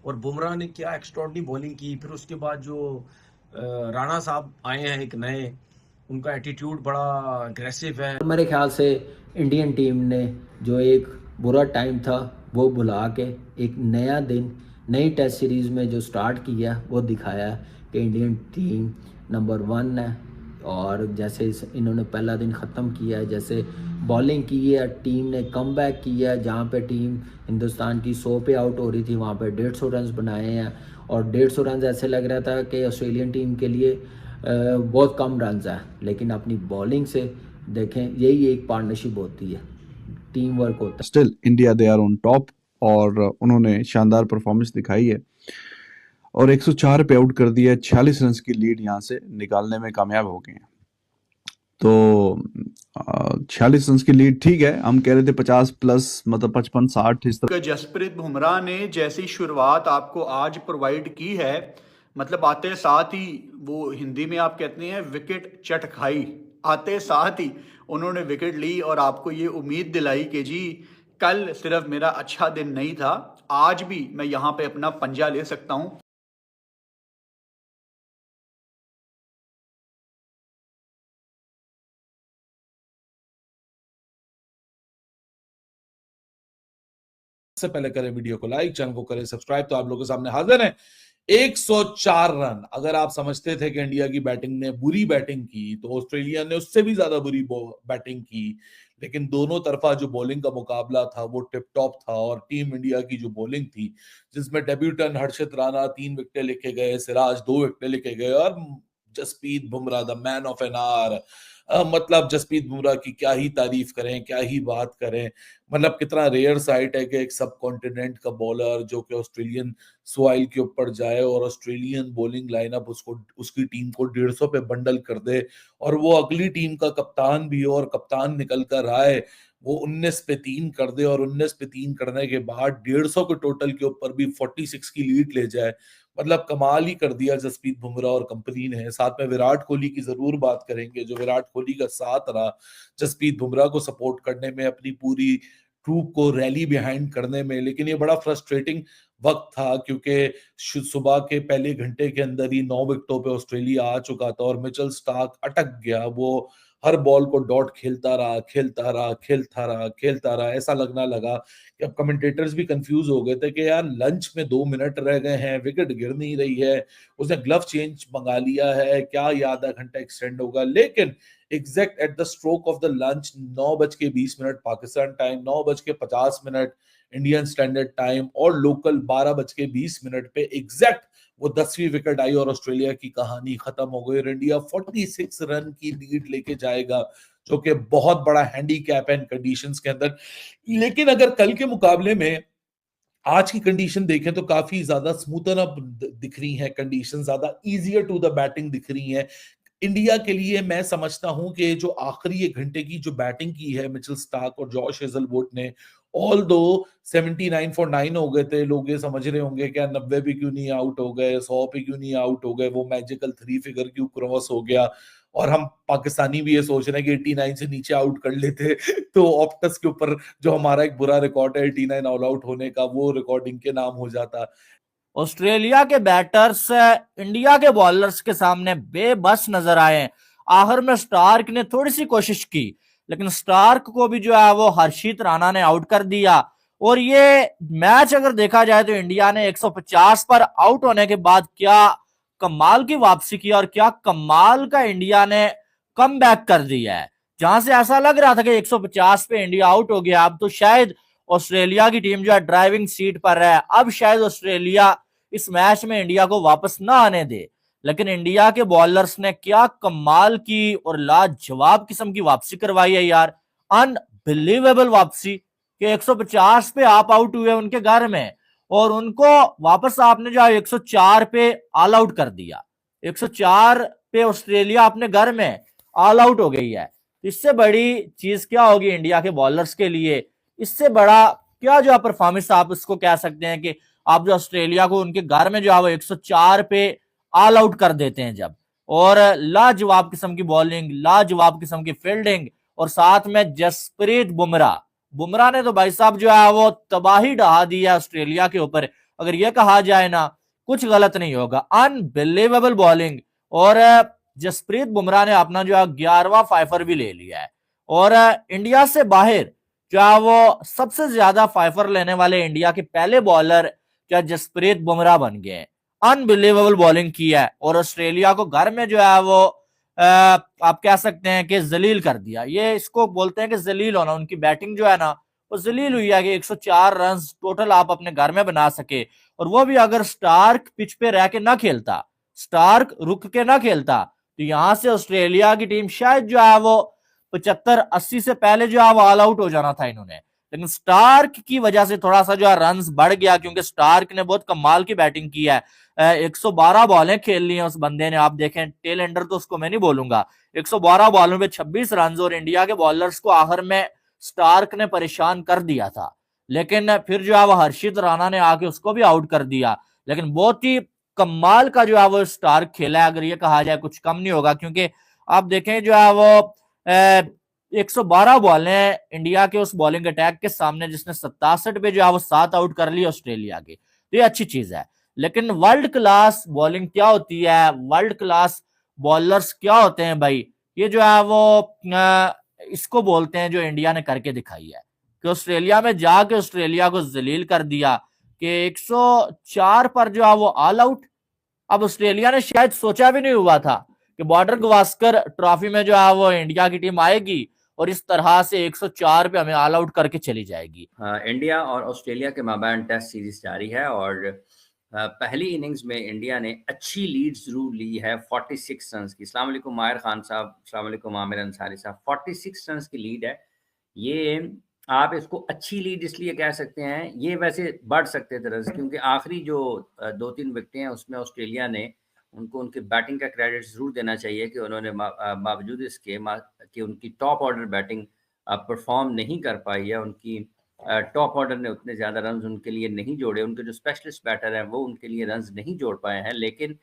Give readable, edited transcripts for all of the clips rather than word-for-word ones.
और बुमराह ने क्या एक्स्ट्रॉर्डिनरी बॉलिंग की। फिर उसके बाद जो राणा साहब आए हैं एक नए, उनका एटीट्यूड बड़ा अग्रेसिव है। मेरे ख्याल से इंडियन टीम ने जो एक बुरा टाइम था वो भुला के एक नया दिन नई टेस्ट सीरीज़ में जो स्टार्ट किया वो दिखाया कि इंडियन टीम नंबर 1 है। और जैसे इन्होंने पहला दिन ख़त्म किया है, जैसे बॉलिंग की है, टीम ने कमबैक किया है। जहाँ पे टीम हिंदुस्तान की 100 पे आउट हो रही थी वहाँ पे 150 रन बनाए हैं। और 150 रन ऐसे लग रहा था कि ऑस्ट्रेलियन टीम के लिए बहुत कम रन है, लेकिन अपनी बॉलिंग से देखें, यही एक पार्टनरशिप होती है, टीम वर्क होता है। Still India they are on top और उन्होंने शानदार परफॉर्मेंस दिखाई है और 104 पे आउट कर दिया है। 46 रन की लीड यहाँ से निकालने में कामयाब हो गए हैं। तो 46 रन की लीड ठीक है, हम कह रहे थे 50 प्लस, मतलब 55-60 इस तरह। जसप्रीत बुमराह ने जैसी शुरुआत आपको आज प्रोवाइड की है, मतलब आते साथ ही वो हिंदी में आप कहते हैं विकेट चट खाई, आते साथ ही उन्होंने विकेट ली और आपको ये उम्मीद दिलाई कि जी कल सिर्फ मेरा अच्छा दिन नहीं था, आज भी मैं यहाँ पे अपना पंजा ले सकता हूँ। से पहले करें वीडियो को लाइक, चैनल को करें सब्सक्राइब। तो आप लोगों के सामने हाजिर है 104 रन। अगर आप समझते थे कि इंडिया की बैटिंग ने बुरी बैटिंग की, तो ऑस्ट्रेलिया ने उससे भी ज्यादा बुरी बैटिंग की। लेकिन दोनों तरफा जो बॉलिंग का मुकाबला था वो टिप टॉप था। और टीम इंडिया की जो बॉलिंग थी, जिसमें डेब्यूटन हर्षित राणा 3 विकेट लेके गए, सिराज 2 विकेट लेके गए, और Jasprit Bumrah the man of an hour. मतलब जसप्रीत बुमराह की क्या ही तारीफ करें, क्या ही बात करें। मतलब कितना रेयर साइट है कि एक सब कॉन्टिनेंट का बॉलर जो कि ऑस्ट्रेलियन सॉइल के ऊपर जाए और ऑस्ट्रेलियन बॉलिंग लाइनअप उसको, उसकी टीम को 150 पे बंडल कर दे, और वो अगली टीम का कप्तान भी हो और कप्तान निकल कर आए, वो 19 पे 3 कर दे और 19 पे 3 करने के बाद 150 के टोटल के ऊपर भी 46 की लीड ले जाए। मतलब कमाल ही कर दिया जसप्रीत बुमराह और कंपनी ने। साथ में विराट कोहली की जरूर बात करेंगे, जो विराट कोहली का साथ रहा जसप्रीत बुमराह को सपोर्ट करने में, अपनी पूरी ट्रूप को रैली बिहाइंड करने में। लेकिन ये बड़ा फ्रस्ट्रेटिंग वक्त था क्योंकि सुबह के पहले घंटे के अंदर ही 9 विकेटों पे ऑस्ट्रेलिया आ चुका था और मिचेल स्टार्क अटक गया। वो हर बॉल को डॉट खेलता रहा, खेलता रहा, खेलता रहा, खेलता रहा। ऐसा लगना लगा कि अब कमेंटेटर्स भी कंफ्यूज हो गए थे कि यार लंच में 2 मिनट रह गए हैं, विकेट गिर नहीं रही है, उसने ग्लव चेंज मंगा लिया है क्या, ये आधा घंटा एक्सटेंड होगा। लेकिन exact at the stroke of the lunch, 9:20 Pakistan time, 9:50 Indian standard time और लोकल 12:20 पे एग्जैक्ट वो 10वीं विकेट आई और ऑस्ट्रेलिया की कहानी खत्म हो गई और इंडिया 46 रन की लीड लेके जाएगा, जो कि बहुत बड़ा हैंडीकैप है इन कंडीशंस के अंदर। लेकिन अगर कल के मुकाबले में आज की कंडीशन देखें तो काफी ज्यादा स्मूथन अप दिख रही है, कंडीशन ज्यादा इजियर टू द बैटिंग दिख रही है इंडिया के लिए। मैं समझता हूं कि जो आखिरी 1 घंटे की जो बैटिंग की है मिचेल स्टार्क और जॉश हेजलवुड ने, ऑल दो 79 फॉर 9 हो गए थे, लोग ये समझ रहे होंगे क्या 90 पे क्यों नहीं आउट हो गए, 100 पे क्यों नहीं आउट हो गए, वो मैजिकल 3 फिगर क्यों क्रॉस हो गया। और हम पाकिस्तानी भी ये सोच रहे हैं कि 89 से नीचे आउट कर लेते तो ऑप्टस के ऊपर जो हमारा एक बुरा रिकॉर्ड है 89 ऑल आउट होने का, वो रिकॉर्डिंग के नाम हो जाता। ऑस्ट्रेलिया के बैटर्स इंडिया के बॉलर्स के सामने बेबस नजर आए। आखिर में स्टार्क ने थोड़ी सी कोशिश की, लेकिन स्टार्क को भी जो है वो हर्षित राणा ने आउट कर दिया। और ये मैच अगर देखा जाए तो इंडिया ने 150 पर आउट होने के बाद क्या कमाल की वापसी की और क्या कमाल का इंडिया ने कम बैक कर दिया है। जहां से ऐसा लग रहा था कि 150 पे इंडिया आउट हो गया, अब तो शायद ऑस्ट्रेलिया की टीम जो है ड्राइविंग सीट पर है, अब शायद ऑस्ट्रेलिया इस मैच में इंडिया को वापस ना आने दे। लेकिन इंडिया के बॉलर्स ने क्या कमाल की और लाजवाब किस्म की वापसी करवाई है यार, अनबिलीवेबल वापसी कि 150 पे आप आउट हुए उनके घर में और उनको वापस आपने जो 104 पे ऑल आउट कर दिया। 104 पे ऑस्ट्रेलिया अपने घर में ऑल आउट हो गई है। इससे बड़ी चीज क्या होगी इंडिया के बॉलर्स के लिए, इससे बड़ा क्या जो परफॉर्मेंस आप इसको कह सकते हैं कि आप जो ऑस्ट्रेलिया को उनके घर में जो है वो 104 पे ऑल आउट कर देते हैं जब, और लाजवाब किस्म की बॉलिंग, लाजवाब किस्म की फील्डिंग, और साथ में जसप्रीत बुमराह ने तो भाई साहब जो है वो तबाही ढहा दी है ऑस्ट्रेलिया के ऊपर। अगर ये कहा जाए ना, कुछ गलत नहीं होगा। Unbelievable bowling. और जसप्रीत बुमराह ने अपना जो है 11वां फाइफर भी ले लिया है। और इंडिया से बाहर जो है वो सबसे ज्यादा फाइफर लेने वाले इंडिया के पहले बॉलर क्या जसप्रीत बुमराह बन गए। अनबिलीवेबल बॉलिंग की है और ऑस्ट्रेलिया को घर में जो है वो आप कह सकते हैं कि जलील कर दिया। ये इसको बोलते हैं कि जलील होना। उनकी बैटिंग जो है ना वो जलील हुई है कि 104 रन टोटल आप अपने घर में बना सके, और वो भी अगर स्टार्क पिच पे रह के ना खेलता, स्टार्क रुक के ना खेलता, तो यहां से ऑस्ट्रेलिया की टीम शायद जो है वो 75-80 से पहले जो है वो ऑल आउट हो जाना था इन्होंने। लेकिन स्टार्क की वजह से थोड़ा सा जो है रन बढ़ गया, क्योंकि स्टार्क ने बहुत कमाल की बैटिंग की है। 112 बॉलें खेल ली हैं उस बंदे ने। आप देखें, टेल एंडर तो उसको मैं नहीं बोलूंगा। 112 बॉलों में 26 रन, और इंडिया के बॉलर्स को आखिर में स्टार्क ने परेशान कर दिया था। लेकिन फिर जो है वो हर्षित राणा ने आके उसको भी आउट कर दिया। लेकिन बहुत ही कमाल का जो है वो स्टार्क खेला है, अगर ये कहा जाए कुछ कम नहीं होगा। क्योंकि आप देखें जो है वो 112 बॉल हैं इंडिया के उस बॉलिंग अटैक के सामने, जिसने 67 पे जो है वो 7 आउट कर लिया ऑस्ट्रेलिया के। तो ये अच्छी चीज है। लेकिन वर्ल्ड क्लास बॉलिंग क्या होती है, वर्ल्ड क्लास बॉलर्स क्या होते हैं भाई, ये जो है वो इसको बोलते हैं जो इंडिया ने करके दिखाई है कि ऑस्ट्रेलिया में जाके ऑस्ट्रेलिया को जलील कर दिया कि 104 पर जो है वो ऑल आउट। अब ऑस्ट्रेलिया ने शायद सोचा भी नहीं हुआ था कि बॉर्डर गवास्कर ट्रॉफी में जो है वो इंडिया की टीम आएगी और इस तरह से 104 पे हमें ऑल आउट करके चली जाएगी। इंडिया और ऑस्ट्रेलिया के माबैन टेस्ट सीरीज जारी है और पहली इनिंग्स में इंडिया ने अच्छी लीड जरूर ली है 46 रन की। अस्सलाम वालेकुम माहिर खान साहब, अस्सलाम वालेकुम आमिर अंसारी साहब। 46 रन की लीड है। ये आप इसको अच्छी लीड इसलिए कह सकते हैं, ये वैसे बढ़ सकते थे रन, क्योंकि आखिरी जो 2-3 विकेटें हैं उसमें ऑस्ट्रेलिया ने उनको उनकी बैटिंग का क्रेडिट ज़रूर देना चाहिए कि उन्होंने बावजूद इसके कि उनकी टॉप ऑर्डर बैटिंग परफॉर्म नहीं कर पाई है। उनकी टॉप ऑर्डर ने उतने ज़्यादा रन उनके लिए नहीं जोड़े, उनके जो स्पेशलिस्ट बैटर हैं वो उनके लिए रन नहीं जोड़ पाए हैं। लेकिन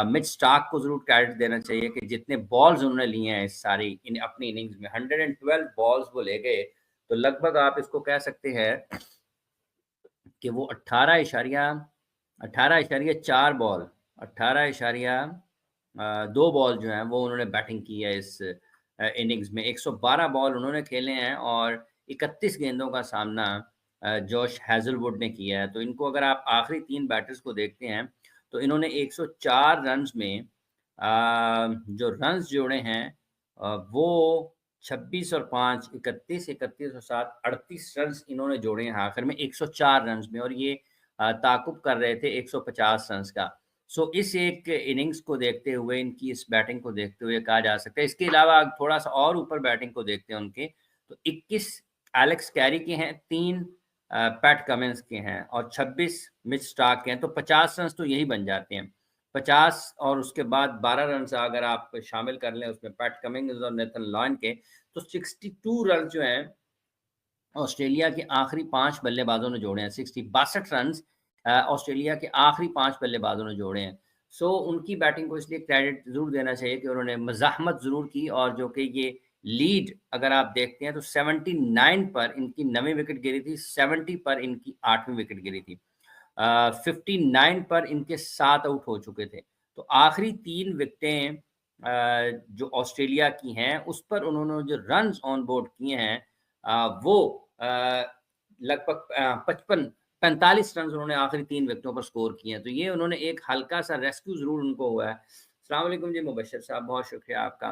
मिच स्टार्क को ज़रूर क्रेडिट देना चाहिए कि जितने बॉल्स उन्होंने लिए हैं इस सारी अपनी इनिंग्स में 112 बॉल्स वो ले गए, तो लगभग आप इसको कह सकते हैं कि वो 18.4 बॉल 18.2 बॉल जो हैं वो उन्होंने बैटिंग की है इस इनिंग्स में। 112 बॉल उन्होंने खेले हैं और 31 गेंदों का सामना जोश हैजलवुड ने किया है। तो इनको अगर आप आखिरी 3 बैटर्स को देखते हैं तो इन्होंने 104 रन्स में जो रन्स जोड़े हैं वो 26 और 5 31 31 और 7 38 रन्स इन्होंने जोड़े हैं आखिर में 104 रन्स में, और ये ताकुब कर रहे थे 150 रन्स का। सो इस एक इनिंग्स को देखते हुए, इनकी इस बैटिंग को देखते हुए कहा जा सकता है। इसके अलावा थोड़ा सा और ऊपर बैटिंग को देखते हैं उनके, तो 21 एलेक्स कैरी के हैं, 3 पैट कमिंस के हैं और 26 मिच स्टार्क के हैं। तो 50 रन तो यही बन जाते हैं 50, और उसके बाद 12 रन अगर आप शामिल कर लें उसमें पैट कमिंस और नेथन लॉयन के, तो 62 रन जो हैं ऑस्ट्रेलिया के आखिरी 5 बल्लेबाजों ने जोड़े हैं। 62 रन ऑस्ट्रेलिया के आखिरी 5 बल्लेबाजों ने जोड़े हैं। सो उनकी बैटिंग को इसलिए क्रेडिट ज़रूर देना चाहिए कि उन्होंने मज़ाहमत ज़रूर की, और जो कि ये लीड अगर आप देखते हैं तो 79 पर इनकी 9वीं विकेट गिरी थी, 70 पर इनकी 8वीं विकेट गिरी थी, 59 पर इनके 7 आउट हो चुके थे। तो आखिरी 3 विकेटें जो ऑस्ट्रेलिया की हैं उस पर उन्होंने जो रन ऑन बोर्ड किए हैं वो लगभग 45 रन उन्होंने आखिरी 3 विकेटों पर स्कोर किए हैं। तो ये उन्होंने एक हल्का सा रेस्क्यू जरूर उनको हुआ है। अस्सलाम वालेकुम जी मुबशर साहब, बहुत शुक्रिया आपका।